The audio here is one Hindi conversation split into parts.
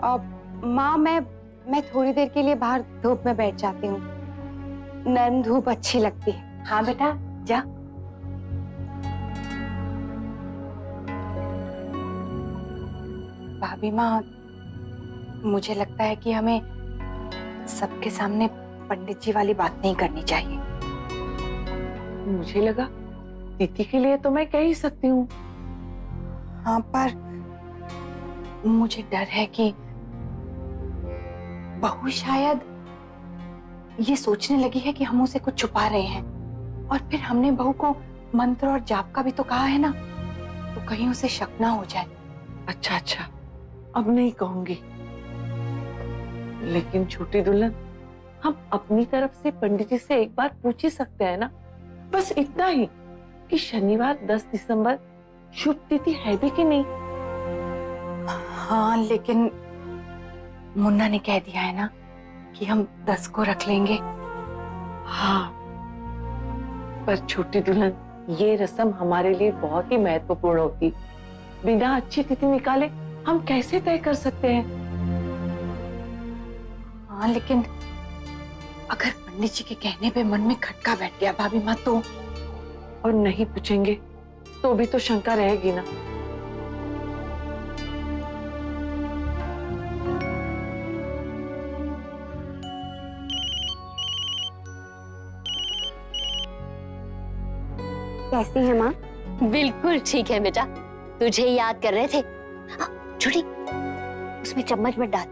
माँ मैं थोड़ी देर के लिए बाहर धूप में बैठ जाती हूँ। नर्म धूप अच्छी लगती है। हाँ बेटा जा। भाभी माँ, मुझे लगता है कि हमें सबके सामने पंडित जी वाली बात नहीं करनी चाहिए। मुझे लगा दीदी के लिए तो मैं कह ही सकती हूँ। हाँ, पर मुझे डर है कि बहू शायद ये सोचने लगी है कि हम उसे कुछ छुपा रहे हैं, और फिर हमने बहू को मंत्र और जाप का भी तो कहा है ना, तो कहीं उसे शक ना हो जाए। अच्छा अच्छा, अब नहीं कहूंगी। लेकिन छोटी दुल्हन, हम अपनी तरफ से पंडित जी से एक बार पूछ ही सकते हैं ना, बस इतना ही कि शनिवार 10 दिसंबर शुभ तिथि है भी कि नहीं। हाँ, लेकिन मुन्ना ने कह दिया है ना कि हम 10 को रख लेंगे। हाँ, पर छोटी दुल्हन, ये रस्म हमारे लिए बहुत ही महत्वपूर्ण होगी। बिना अच्छी तिथि निकाले हम कैसे तय कर सकते हैं? हाँ, लेकिन अगर पंडित जी के कहने पे मन में खटका बैठ गया भाभी माँ, तो और नहीं पूछेंगे तो भी तो शंका रहेगी ना। कैसी है माँ? बिल्कुल ठीक है बेटा, तुझे याद कर रहे थे। छोटी, उसमें चम्मच मत डाल,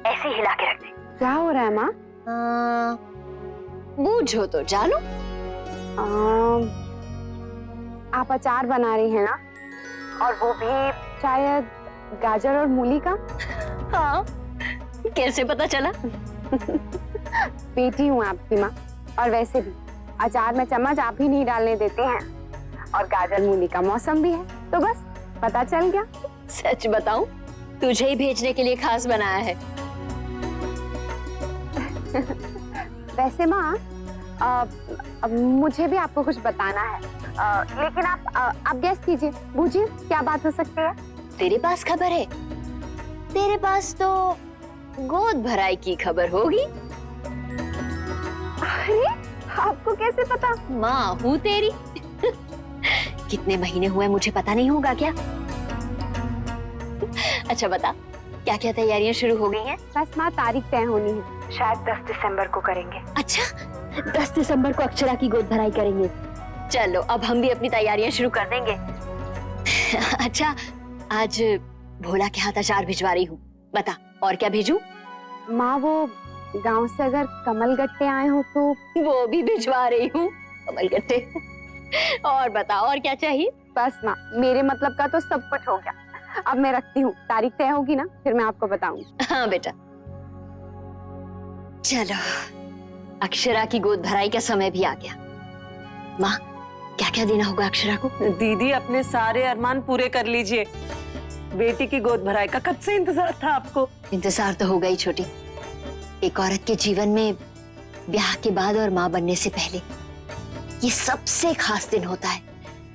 ऐसे हिला के रख दे। क्या हो रहा है माँ? बूझो तो जानो। आप अचार बना रही हैं ना, और वो भी शायद गाजर और मूली का। हाँ, कैसे पता चला? बेटी हूँ आपकी माँ, और वैसे भी अचार में चम्मच आप ही नहीं डालने देते हैं, और गाजर मूली का मौसम भी है, तो बस पता चल गया। सच बताऊं, तुझे ही भेजने के लिए खास बनाया है। वैसे माँ, मुझे भी आपको कुछ बताना है, लेकिन आप गेस कीजिए, बूझिए क्या बात हो सकती है। तेरे पास खबर है? तेरे पास तो गोद भराई की खबर होगी। अरे, आपको कैसे पता? माँ हूँ तेरी। कितने महीने हुए मुझे पता नहीं होगा क्या? अच्छा बता, क्या क्या तैयारियां शुरू हो गई हैं? बस माँ, तारीख तय होनी है, शायद 10 दिसंबर को करेंगे। अच्छा, 10 दिसंबर को अक्षरा की गोद भराई करेंगे। चलो, अब हम भी अपनी तैयारियां शुरू कर देंगे। अच्छा, आज भोला के हाथ अचार भिजवा रही हूँ, बता और क्या भेजूं? माँ, वो गांव से अगर कमल गट्टे आए हो तो वो भी भिजवा रही हूँ, कमल गट्टे। और बता, और क्या चाहिए? बस माँ, मेरे मतलब का तो सब कुछ हो गया। अब मैं रखती हूँ, तारीख तय होगी ना, फिर मैं आपको बताऊंगी। हाँ बेटा, चलो, अक्षरा की गोद भराई का समय भी आ गया। माँ, क्या क्या देना होगा अक्षरा को? दीदी, अपने सारे अरमान पूरे कर लीजिए। बेटी की गोद भराई का कब से इंतजार था आपको? इंतजार तो हो गई छोटी। एक औरत के जीवन में ब्याह के बाद और माँ बनने से पहले ये सबसे खास दिन होता है,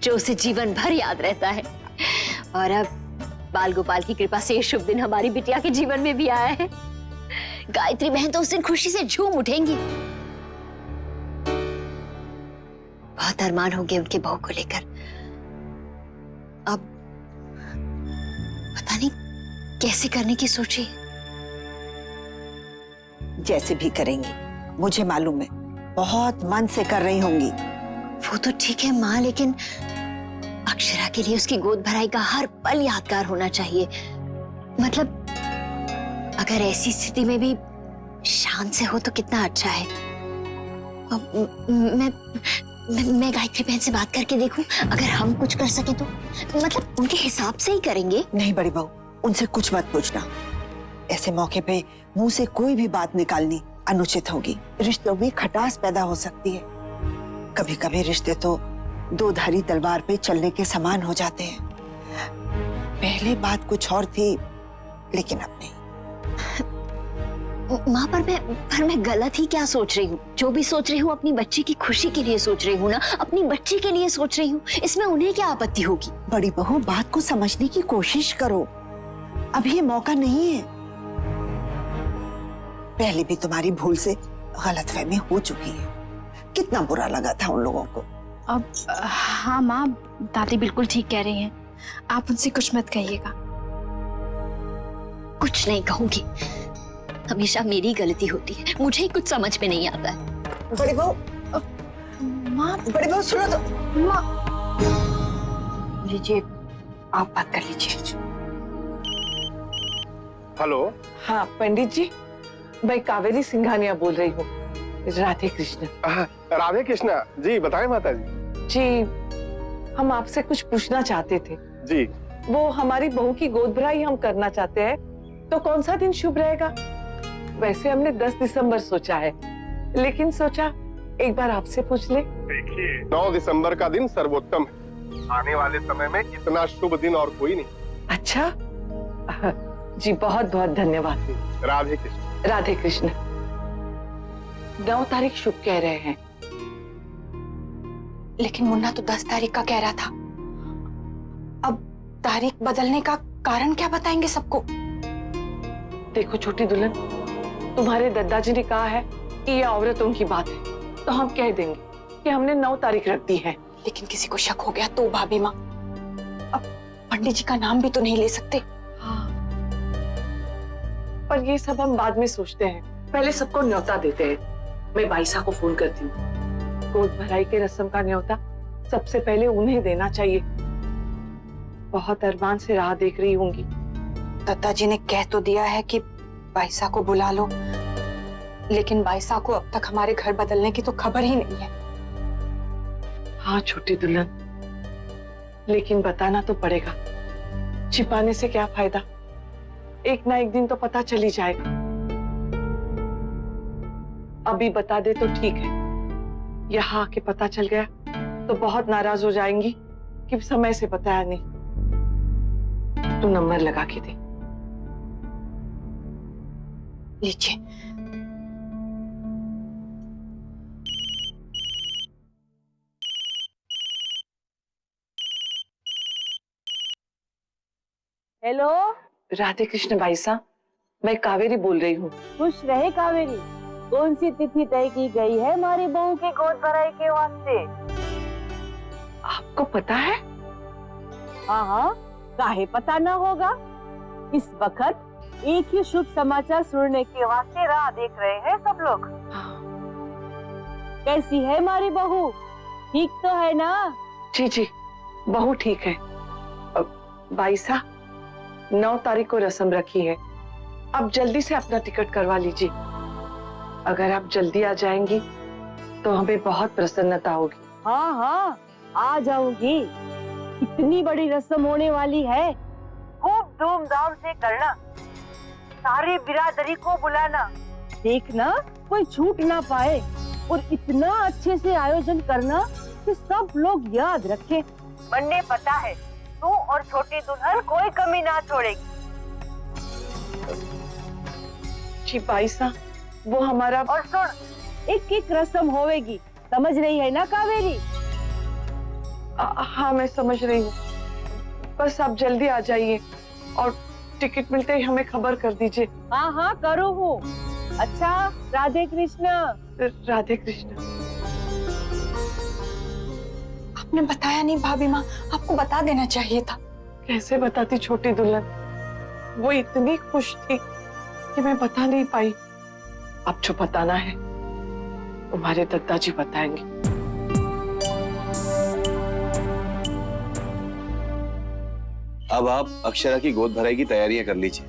जो उसे जीवन भर याद रहता है। और अब बाल गोपाल की कृपा से ये शुभ दिन हमारी बिटिया के जीवन में भी आया है। गायत्री बहन तो उस दिन खुशी से झूम उठेंगी। बहुत अरमान होंगे उनके बहू को लेकर। अब पता नहीं कैसे करने की सोची। जैसे भी करेंगी, मुझे मालूम है, बहुत मन से कर रही होंगी। वो तो ठीक है माँ, लेकिन अक्षरा के लिए उसकी गोद भराई का हर पल यादगार होना चाहिए। मतलब अगर ऐसी स्थिति में भी शान से हो तो कितना अच्छा है। मैं गायत्री बहन से बात करके देखूं, अगर हम कुछ कर सके तो। मतलब उनके हिसाब से ही करेंगे। नहीं बड़ी बहू, उनसे कुछ मत पूछना। ऐसे मौके पे मुंह से कोई भी बात निकालनी अनुचित होगी। रिश्तों में खटास पैदा हो सकती है। कभी कभी रिश्ते तो दो धारी तलवार पे चलने के समान हो जाते हैं। पहले बात कुछ और थी, लेकिन अब नहीं। माँ, पर मैं गलत ही क्या सोच रही हूँ? जो भी सोच रही हूँ अपनी बच्ची की खुशी के लिए सोच रही हूँ ना, अपनी बच्ची के लिए सोच रही हूँ। इसमें उन्हें क्या आपत्ति होगी? बड़ी बहू, बात को समझने की कोशिश करो। अब ये मौका नहीं है। पहले भी तुम्हारी भूल से गलतफहमी हो चुकी है। कितना बुरा लगा था उन लोगों को। अब हाँ माँ, दादी बिल्कुल ठीक कह रही हैं। आप उनसे कुछ मत कहिएगा। कुछ नहीं कहूंगी, हमेशा मेरी गलती होती है, मुझे ही कुछ समझ में नहीं आता है। बड़ी बहू, माँ, बड़ी बहू सुनो तो। माँ, लीजिए, आप बात कर लीजिए। हेलो। हाँ पंडित जी, मैं कावेरी सिंघानिया बोल रही हूँ। राधे कृष्ण। राधे कृष्णा जी, बताएं माता जी। जी, हम आपसे कुछ पूछना चाहते थे। जी, वो हमारी बहू की गोद भराई हम करना चाहते हैं, तो कौन सा दिन शुभ रहेगा? वैसे हमने 10 दिसंबर सोचा है, लेकिन सोचा एक बार आपसे पूछ ले। देखिए 9 दिसंबर का दिन सर्वोत्तम है। आने वाले समय में इतना शुभ दिन और कोई नहीं। अच्छा जी, बहुत बहुत धन्यवाद। राधे कृष्ण। राधे कृष्ण। 9 तारीख शुभ कह रहे हैं। लेकिन मुन्ना तो 10 तारीख का कह रहा था। अब तारीख बदलने का कारण क्या बताएंगे सबको? देखो छोटी दुल्हन, तुम्हारे दादाजी ने कहा है कि ये औरतों की बात है, तो हम कह देंगे कि हमने 9 तारीख रख दी है। लेकिन किसी को शक हो गया तो भाभी माँ, अब पंडित जी का नाम भी तो नहीं ले सकते। हाँ, पर ये सब हम बाद में सोचते हैं, पहले सबको न्योता देते हैं। मैं बाईसा को फोन करती हूँ। गोद भराई के रस्म का न्योता सबसे पहले उन्हें देना चाहिए। बहुत अरमान से राह देख रही होंगी। दादाजी ने कह तो दिया है कि बाईसा को बुला लो, लेकिन बाईसा को अब तक हमारे घर बदलने की तो खबर ही नहीं है। हाँ छोटी दुल्हन, लेकिन बताना तो पड़ेगा। छिपाने से क्या फायदा? एक ना एक दिन तो पता चली जाएगा। अभी बता दे तो ठीक है, यहाँ आके पता चल गया तो बहुत नाराज हो जाएंगी कि समय से बताया नहीं। तू नंबर लगा के दे। लीजिए। हेलो, राधे कृष्ण बाईसा, मैं कावेरी बोल रही हूँ। खुश रहे कावेरी। कौन सी तिथि तय की गई है हमारी बहू के गोद भराई के वास्ते? आपको पता है? हाँ हाँ, काहे पता ना होगा। इस वक्त एक ही शुभ समाचार सुनने के वास्ते राह देख रहे हैं सब लोग। कैसी है हमारी बहू? ठीक तो है ना? जी जी, बहू ठीक है। बाईसा, 9 तारीख को रस्म रखी है। आप जल्दी से अपना टिकट करवा लीजिए। अगर आप जल्दी आ जाएंगी तो हमें बहुत प्रसन्नता होगी। हाँ हाँ, आ जाऊंगी। इतनी बड़ी रस्म होने वाली है, खूब धूमधाम से करना, सारी बिरादरी को बुलाना, देखना कोई छूट ना पाए, और इतना अच्छे से आयोजन करना कि सब लोग याद रखें। बनने पता है तू और छोटी दुल्हन कोई कमी ना छोड़ेगी। जी बाईसा, वो हमारा। और सुन, एक एक रस्म होवेगी, समझ रही है ना कावेरी? हाँ मैं समझ रही हूँ, बस आप जल्दी आ जाइए और टिकट मिलते ही हमें खबर कर दीजिए। हाँ हाँ करो हूँ। अच्छा, राधे कृष्ण। राधे कृष्ण। आपने बताया नहीं भाभी माँ, आपको बता देना चाहिए था। कैसे बताती छोटी दुल्हन, वो इतनी खुश थी कि मैं बता नहीं पाई। अब जो बताना है तुम्हारे दादाजी बताएंगे। अब आप अक्षरा की गोद भराई की तैयारियां कर लीजिए।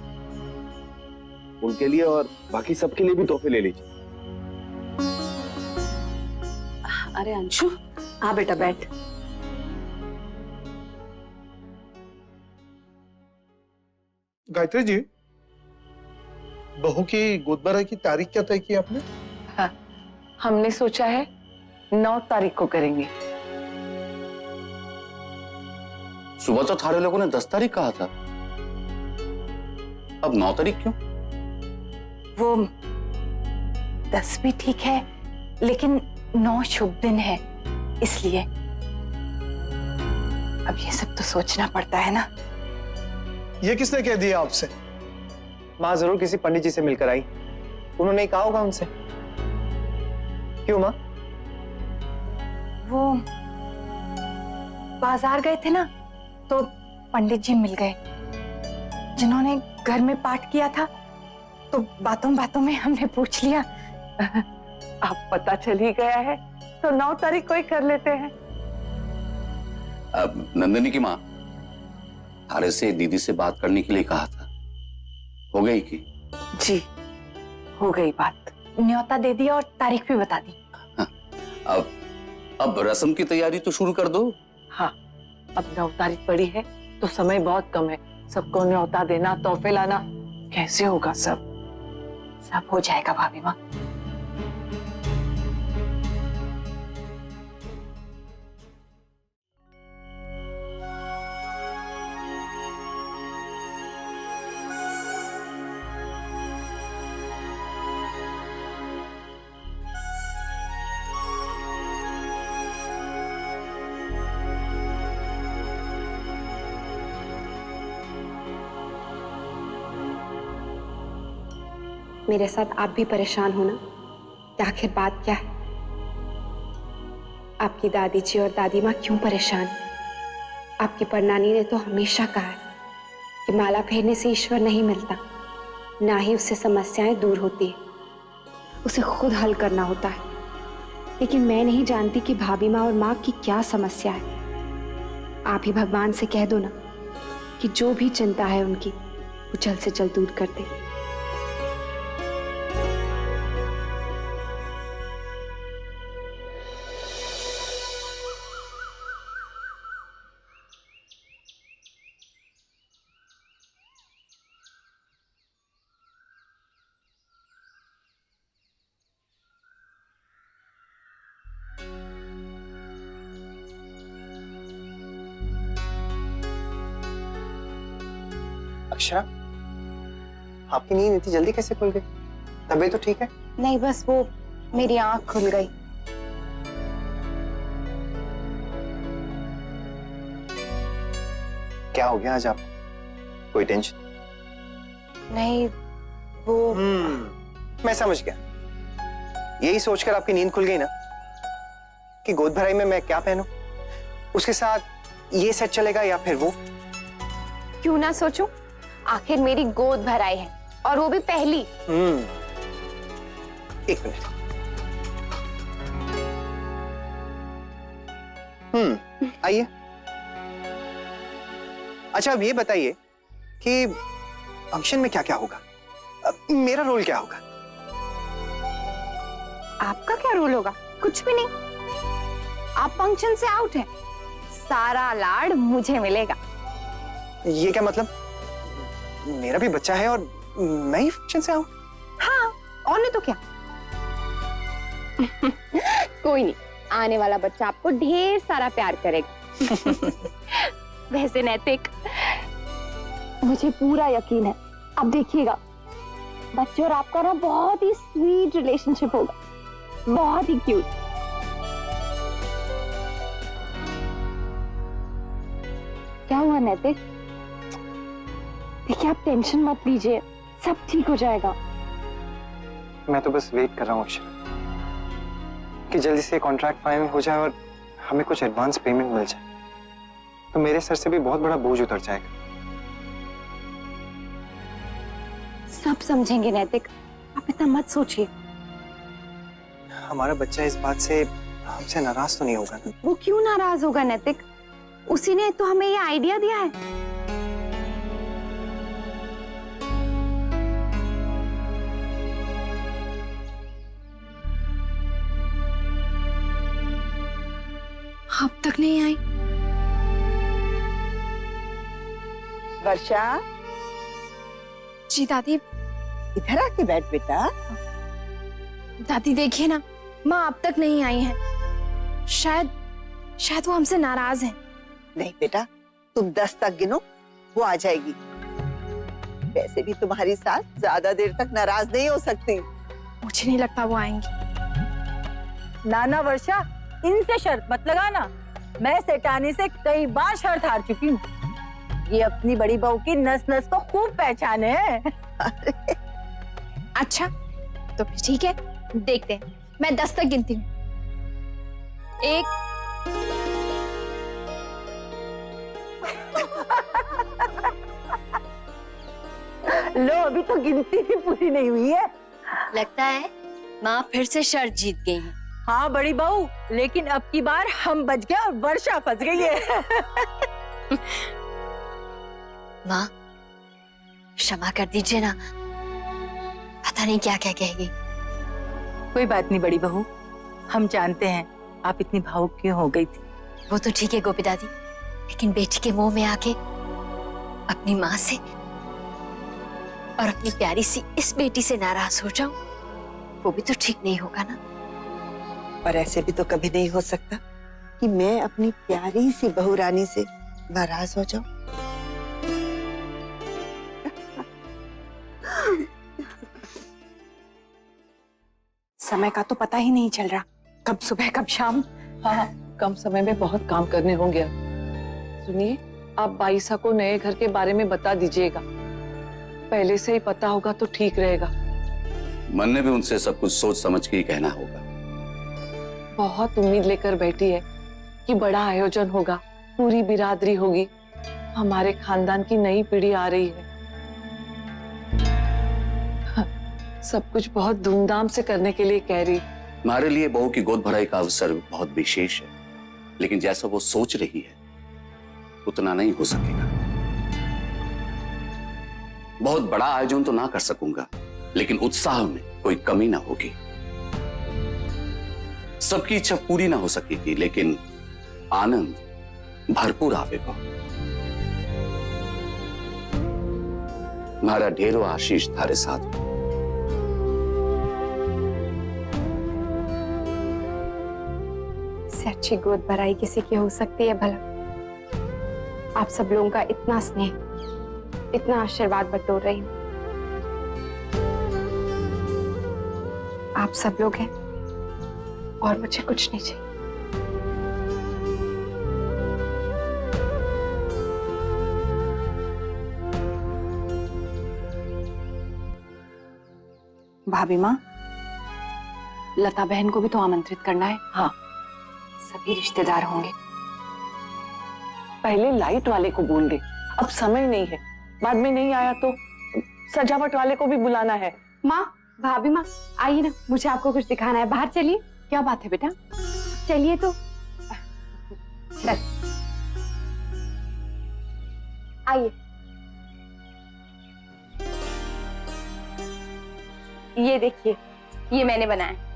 उनके लिए और बाकी सबके लिए भी तोहफे ले लीजिए। अरे अंशु, हाँ बेटा बैठ। गायत्री जी, बहू की गोद भराई की तारीख क्या तय की आपने? हाँ, हमने सोचा है 9 तारीख को करेंगे। सुबह तो थारे लोगों ने 10 तारीख कहा था, अब 9 तारीख क्यों? वो 10 भी ठीक है, लेकिन 9 शुभ दिन है, इसलिए। अब ये सब तो सोचना पड़ता है ना। ये किसने कह दिया आपसे? माँ जरूर किसी पंडित जी से मिलकर आई, उन्होंने कहा होगा उनसे। क्यों माँ? वो बाजार गए थे ना, तो पंडित जी मिल गए जिन्होंने घर में पाठ किया था। तो बातों बातों में हमने पूछ लिया। अब पता चल ही गया है तो 9 तारीख को ही कर लेते हैं। अब नंदिनी की माँ, थारे से दीदी से बात करने के लिए कहा था, हो गई की? जी हो गई बात। न्योता दे दिया और तारीख भी बता दी। अब रस्म की तैयारी तो शुरू कर दो। हाँ, अब 9 तारीख पड़ी है तो समय बहुत कम है। सबको न्योता देना, तोहफे लाना, कैसे होगा सब? सब हो जाएगा भाभी माँ। मेरे साथ आप भी परेशान हो ना, कि आखिर बात क्या है? आपकी दादी जी और दादी माँ क्यों परेशान है? आपकी परनानी ने तो हमेशा कहा है कि माला फेरने से ईश्वर नहीं मिलता, ना ही उससे समस्याएं दूर होती है, उसे खुद हल करना होता है। लेकिन मैं नहीं जानती कि भाभी माँ और माँ की क्या समस्या है। आप ही भगवान से कह दो ना कि जो भी चिंता है उनकी, वो जल्द से जल्द दूर कर दे। अक्षरा, आपकी नींद इतनी जल्दी कैसे खुल गई? तबीयत तो ठीक है? नहीं, बस वो मेरी आंख खुल गई। क्या हो गया आज आपको? कोई टेंशन? नहीं, वो मैं समझ गया। यही सोचकर आपकी नींद खुल गई ना कि गोद भराई में मैं क्या पहनूं, उसके साथ ये सेट चलेगा या फिर वो? क्यों ना सोचूं? आखिर मेरी गोद भराई है, और वो भी पहली। एक मिनट। आइए। अच्छा, अब ये बताइए कि फंक्शन में क्या क्या होगा? मेरा रोल क्या होगा? आपका क्या रोल होगा? कुछ भी नहीं। आप फंक्शन से आउट हैं। सारा लाड मुझे मिलेगा। ये क्या मतलब? मेरा भी बच्चा है और मैं ही फंक्शन से आऊं? हाँ, और नहीं तो क्या। कोई नहीं, आने वाला बच्चा आपको ढेर सारा प्यार करेगा। वैसे नैतिक, मुझे पूरा यकीन है, अब देखिएगा बच्चे और आपका ना बहुत ही स्वीट रिलेशनशिप होगा, बहुत ही क्यूट। क्या हुआ नैतिक? देखिए, आप टेंशन मत लीजिए, सब ठीक हो जाएगा। मैं तो बस वेट कर रहा हूँ अक्षरा कि जल्दी से कॉन्ट्रैक्ट फाइनल हो जाए और हमें कुछ एडवांस पेमेंट मिल जाए, तो मेरे सर से भी बहुत बड़ा बोझ उतर जाएगा। सब समझेंगे नैतिक, आप इतना मत सोचिए। हमारा बच्चा इस बात से हमसे नाराज तो नहीं होगा ना? वो क्यों नाराज होगा नैतिक? उसी ने तो हमें ये आइडिया दिया है। अब तक नहीं आई। वर्षा, जी दादी। इधर आके बैठ बेटा। दादी देखिए ना, माँ अब तक नहीं आई है। शायद वो हमसे नाराज हैं। नहीं बेटा, तुम 10 तक गिनो, वो आ जाएगी। वैसे भी तुम्हारी सास ज्यादा देर तक नाराज नहीं हो सकती। मुझे नहीं लगता वो आएंगी। नाना वर्षा, इनसे शर्त मत लगाना। मैं सेठानी से कई बार शर्त हार चुकी हूँ। ये अपनी बड़ी बहू की नस नस को खूब पहचाने हैं। अच्छा, तो फिर ठीक है, देखते हैं। मैं 10 तक गिनती हूँ। 1 लो, अभी तो गिनती भी पूरी नहीं हुई है। लगता है माँ फिर से शर्त जीत गई है। हाँ बड़ी बहू, लेकिन अब की बार हम बच गए और वर्षा फंस गई है। माँ क्षमा कर दीजिए ना, पता नहीं क्या क्या कह गई। कोई बात नहीं बड़ी बहू, हम जानते हैं आप इतनी भावुक क्यों हो गई थी। वो तो ठीक है गोपी दादी, लेकिन बेटी के मुंह में आके अपनी माँ से और अपनी प्यारी सी इस बेटी से नाराज हो जाऊं, वो भी तो ठीक नहीं होगा ना। पर ऐसे भी तो कभी नहीं हो सकता कि मैं अपनी प्यारी सी बहू रानी से नाराज हो जाऊं। समय का तो पता ही नहीं चल रहा, कब सुबह कब शाम। हाँ, कम समय में बहुत काम करने होंगे। सुनिए, आप बाईसा को नए घर के बारे में बता दीजिएगा, पहले से ही पता होगा तो ठीक रहेगा। मन ने भी उनसे सब कुछ सोच समझ के ही कहना होगा। बहुत उम्मीद लेकर बैठी है कि बड़ा आयोजन होगा, पूरी बिरादरी होगी, हमारे खानदान की नई पीढ़ी आ रही है। सब कुछ बहुत धूमधाम से करने के लिए कह रही। हमारे लिए बहू की गोद भराई का अवसर बहुत विशेष है, लेकिन जैसा वो सोच रही है उतना नहीं हो सकेगा। बहुत बड़ा आयोजन तो ना कर सकूंगा, लेकिन उत्साह में कोई कमी ना होगी। सबकी इच्छा पूरी ना हो सकेगी, लेकिन आनंद भरपूर आवेगा। हमारा ढेरों आशीष थारे साथ हो। इससे अच्छी गोद भराई किसी की हो सकती है भला? आप सब लोगों का इतना स्नेह, इतना आशीर्वाद बटोर रही हूं। आप सब लोग हैं और मुझे कुछ नहीं चाहिए। भाभी माँ, लता बहन को भी तो आमंत्रित करना है। हाँ, सभी रिश्तेदार होंगे। पहले लाइट वाले को बोल दे, अब समय नहीं है, बाद में नहीं आया तो सजावट वाले को भी बुलाना है। माँ, भाभी माँ, आइए ना, मुझे आपको कुछ दिखाना है। बाहर चलिए। क्या बात है बेटा? चलिए तो। आइए। ये देखिए, ये मैंने बनाया।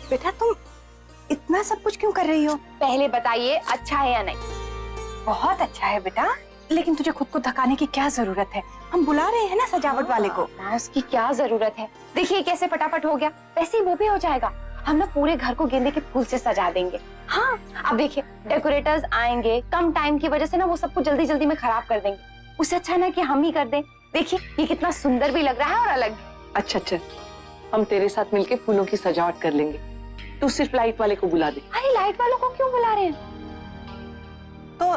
बेटा तुम इतना सब कुछ क्यों कर रही हो? पहले बताइए अच्छा है या नहीं? बहुत अच्छा है बेटा, लेकिन तुझे खुद को थकाने की क्या जरूरत है? हम बुला रहे हैं ना सजावट वाले को। उसकी क्या जरूरत है? देखिए कैसे फटाफट हो गया, वैसे ही वो भी हो जाएगा। हम ना पूरे घर को गेंदे के फूल से सजा देंगे। हाँ, अब देखिए डेकोरेटर्स आएंगे, कम टाइम की वजह से ना वो सबको जल्दी जल्दी में खराब कर देंगे। उससे अच्छा ना कि हम ही कर दें। देखिए ये कितना सुंदर भी लग रहा है और अलग भी। अच्छा अच्छा, हम तेरे साथ मिलके फूलों की सजावट कर लेंगे, तू सिर्फ लाइट वाले को बुला दे। अरे लाइट वालों को क्यों बुला रहे हैं? तो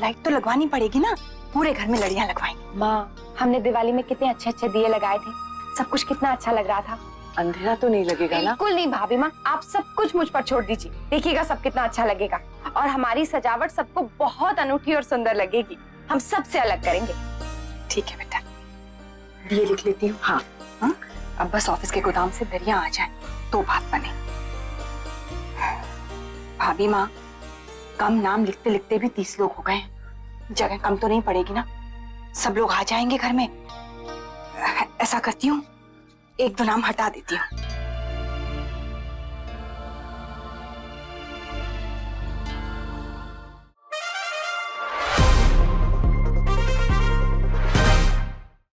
लाइट तो लगवानी पड़ेगी ना, पूरे घर में लड़ियां लगवाएंगे। माँ, हमने दिवाली में कितने अच्छे अच्छे दिए लगाए थे, सब कुछ कितना अच्छा लग रहा था। अंधेरा तो नहीं लगेगा ना? बिल्कुल नहीं भाभी माँ, आप सब कुछ मुझ पर छोड़ दीजिए, देखिएगा सब कितना अच्छा लगेगा। और हमारी सजावट सबको बहुत अनूठी और सुंदर लगेगी। हम सबसे अलग करेंगे। ठीक है बेटा, दिए लिख लेती हूँ। हाँ हाँ, अब बस ऑफिस के गोदाम से दरिया आ जाए तो बात बने। भाभी माँ, कम नाम लिखते लिखते भी 30 लोग हो गए हैं, जगह कम तो नहीं पड़ेगी ना? सब लोग आ जाएंगे घर में। ऐसा करती हूँ, 1-2 नाम हटा देती हूँ।